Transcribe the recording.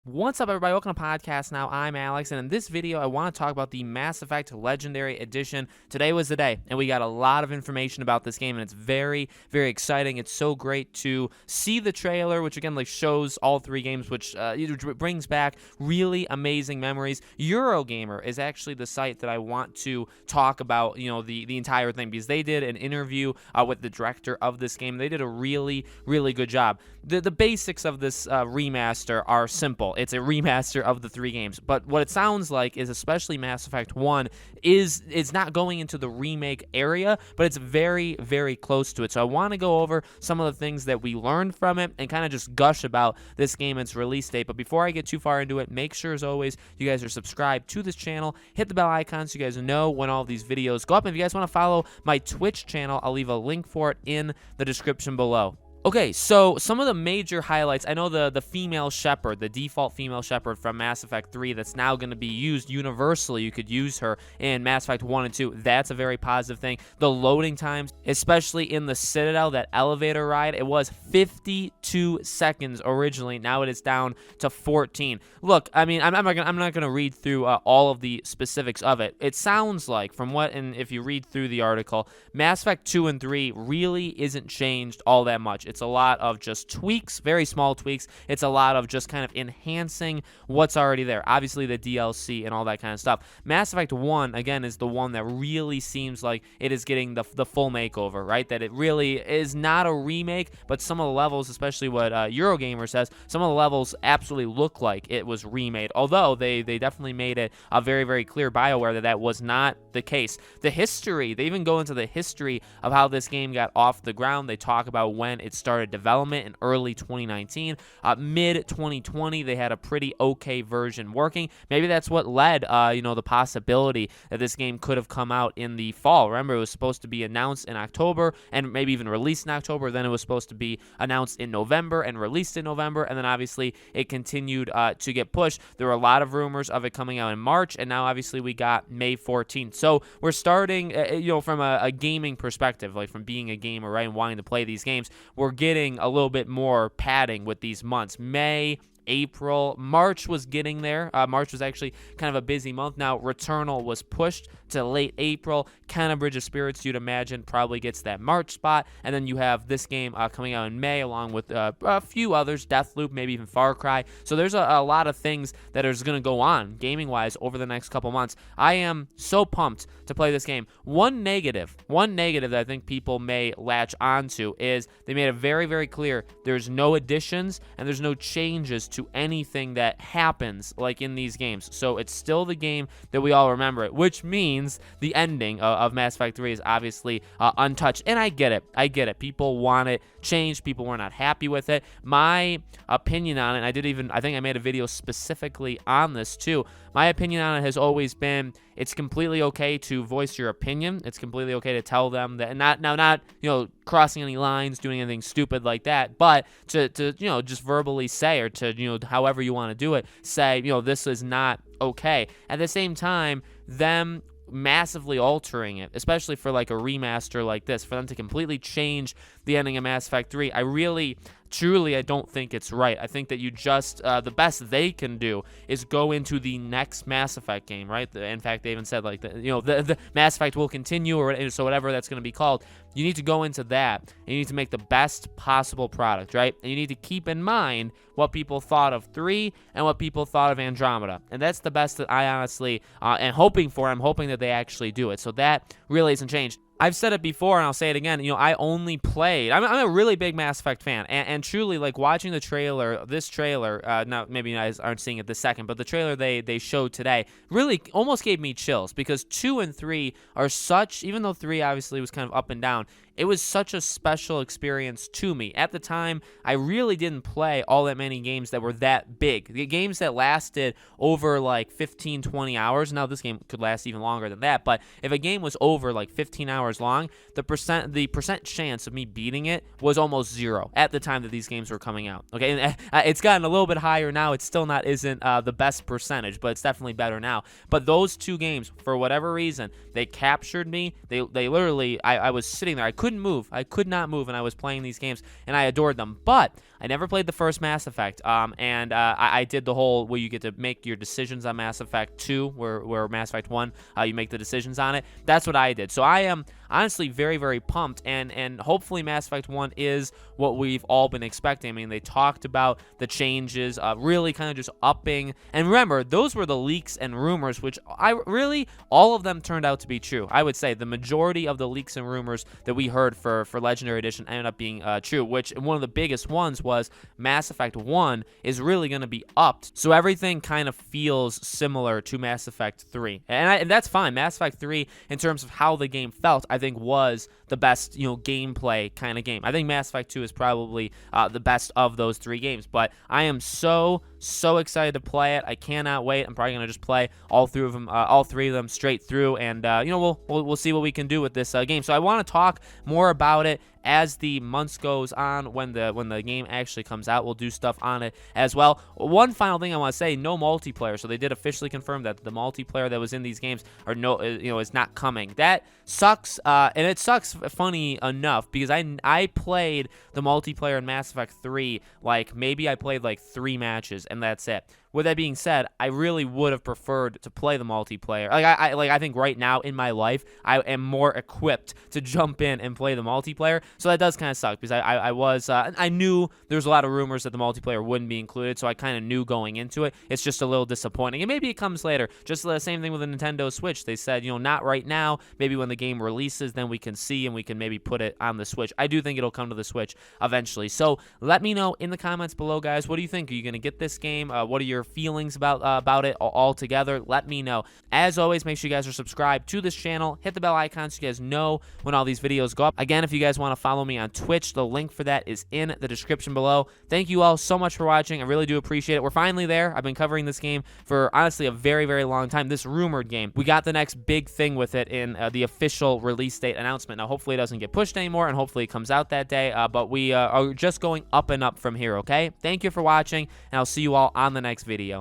What's up, everybody? Welcome to Podcast Now. I'm Alex, and in this video, I want to talk about the Mass Effect Legendary Edition. Today was the day, and we got a lot of information about this game, and it's very, very exciting. It's so great to see the trailer, which again, shows all three games, which brings back really amazing memories. Eurogamer is actually the site that I want to talk about, the entire thing, because they did an interview with the director of this game. They did a really, really good job. The basics of this remaster are simple. It's a remaster of the three games, but what it sounds like is, especially Mass Effect 1, it's not going into the remake area, but it's very, very close to it. So I want to go over some of the things that we learned from it and kind of just gush about this game and its release date. But before I get too far into it, make sure, as always, you guys are subscribed to this channel. Hit the bell icon so you guys know when all of these videos go up. And if you guys want to follow my Twitch channel, I'll leave a link for it in the description below. Okay, so some of the major highlights, I know the female Shepard, the default female Shepard from Mass Effect 3 that's now going to be used universally. You could use her in Mass Effect 1 and 2. That's a very positive thing. The loading times, especially in the Citadel, that elevator ride, it was 52 seconds originally. Now it is down to 14. Look, I mean, I'm not going to read through all of the specifics of it. It sounds like, from what, and if you read through the article, Mass Effect 2 and 3 really isn't changed all that much. It's a lot of just tweaks, very small tweaks. It's a lot of just kind of enhancing what's already there. Obviously, the DLC and all that kind of stuff. Mass Effect 1, again, is the one that really seems like it is getting the full makeover, right? That it really is not a remake, but some of the levels, especially what Eurogamer says, some of the levels absolutely look like it was remade. Although they definitely made it very, very clear, BioWare, that was not the case. The history, they even go into the history of how this game got off the ground. They talk about when it started development in early 2019. Mid 2020, they had a pretty okay version working. Maybe that's what led, the possibility that this game could have come out in the fall. Remember, it was supposed to be announced in October and maybe even released in October. Then it was supposed to be announced in November and released in November. And then obviously it continued to get pushed. There were a lot of rumors of it coming out in March, and now obviously we got May 14th. So we're starting, from a gaming perspective, like from being a gamer, right, and wanting to play these games, we're getting a little bit more padding with these months. May, April, March was getting there. March was actually kind of a busy month. Now, Returnal was pushed to late April. Kind of Bridge of Spirits, you'd imagine, probably gets that March spot. And then you have this game coming out in May, along with a few others, Deathloop, maybe even Far Cry. So there's a lot of things that is going to go on, gaming-wise, over the next couple months. I am so pumped to play this game. One negative that I think people may latch onto is they made it very, very clear there's no additions and there's no changes to anything that happens like in these games. So it's still the game that we all remember it, which means the ending of Mass Effect 3 is obviously untouched. And I get it. People want it changed. People were not happy with it. My opinion on it, I think I made a video specifically on this too. My opinion on it has always been, it's completely okay to voice your opinion. It's completely okay to tell them that, not crossing any lines, doing anything stupid like that, but to just verbally say, or to, however you want to do it, say, this is not okay. At the same time, them massively altering it, especially for like a remaster like this, for them to completely change the ending of Mass Effect 3, I don't think it's right. I think that you just, the best they can do is go into the next Mass Effect game, right? In fact, they even said, like, the Mass Effect will continue, or so whatever that's going to be called. You need to go into that, and you need to make the best possible product, right? And you need to keep in mind what people thought of 3 and what people thought of Andromeda. And that's the best that I honestly am hoping for. I'm hoping that they actually do it. So that really hasn't changed. I've said it before, and I'll say it again. I only played. I'm a really big Mass Effect fan, and truly, like, watching the trailer, now maybe you guys aren't seeing it this second, but the trailer they showed today really almost gave me chills, because 2 and 3 are such, even though 3 obviously was kind of up and down, it was such a special experience to me. At the time, I really didn't play all that many games that were that big. The games that lasted over like 15, 20 hours. Now, this game could last even longer than that, but if a game was over like 15 hours long, the percent chance of me beating it was almost zero at the time that these games were coming out. Okay, and it's gotten a little bit higher now. It still isn't the best percentage, but it's definitely better now. But those two games, for whatever reason, they captured me. They literally, I was sitting there. I could not move, and I was playing these games, and I adored them. But I never played the first Mass Effect, and I did the whole where you get to make your decisions on Mass Effect 2, where Mass Effect 1, you make the decisions on it. That's what I did. So I am honestly very, very pumped, and hopefully Mass Effect 1 is what we've all been expecting. I mean, they talked about the changes, really kind of just upping, and remember, those were the leaks and rumors, which all of them turned out to be true. I would say the majority of the leaks and rumors that we heard for Legendary Edition ended up being true, which one of the biggest ones was Mass Effect 1 is really going to be upped, so everything kind of feels similar to Mass Effect 3, and that's fine. Mass Effect 3, in terms of how the game felt, I think was the best, gameplay kind of game. I think Mass Effect 2 is probably the best of those 3 games, but I am so excited to play it. I cannot wait. I'm probably gonna just play all 3 of them straight through, and we'll see what we can do with this game. So I want to talk more about it as the months goes on. When the game actually comes out, we'll do stuff on it as well. One final thing I want to say: no multiplayer. So they did officially confirm that the multiplayer that was in these games is not coming. That sucks, and it sucks. Funny enough, because I played the multiplayer in Mass Effect 3. Like, maybe I played like 3 matches, and that's it. With that being said, I really would have preferred to play the multiplayer. I think right now in my life, I am more equipped to jump in and play the multiplayer. So that does kind of suck, because I knew there was a lot of rumors that the multiplayer wouldn't be included, so I kind of knew going into it. It's just a little disappointing, and maybe it comes later. Just the same thing with the Nintendo Switch. They said, not right now. Maybe when the game releases, then we can see and we can maybe put it on the Switch. I do think it'll come to the Switch eventually. So let me know in the comments below, guys. What do you think? Are you going to get this game? What are your feelings about it all together? Let me know. As always, make sure you guys are subscribed to this channel. Hit the bell icon so you guys know when all these videos go up. Again, if you guys want to follow me on Twitch, the link for that is in the description below. Thank you all so much for watching. I really do appreciate it. We're finally there. I've been covering this game for honestly a very, very long time. This rumored game. We got the next big thing with it in the official release date announcement. Now, hopefully it doesn't get pushed anymore, and hopefully it comes out that day. But we are just going up and up from here, okay? Thank you for watching, and I'll see you all on the next video.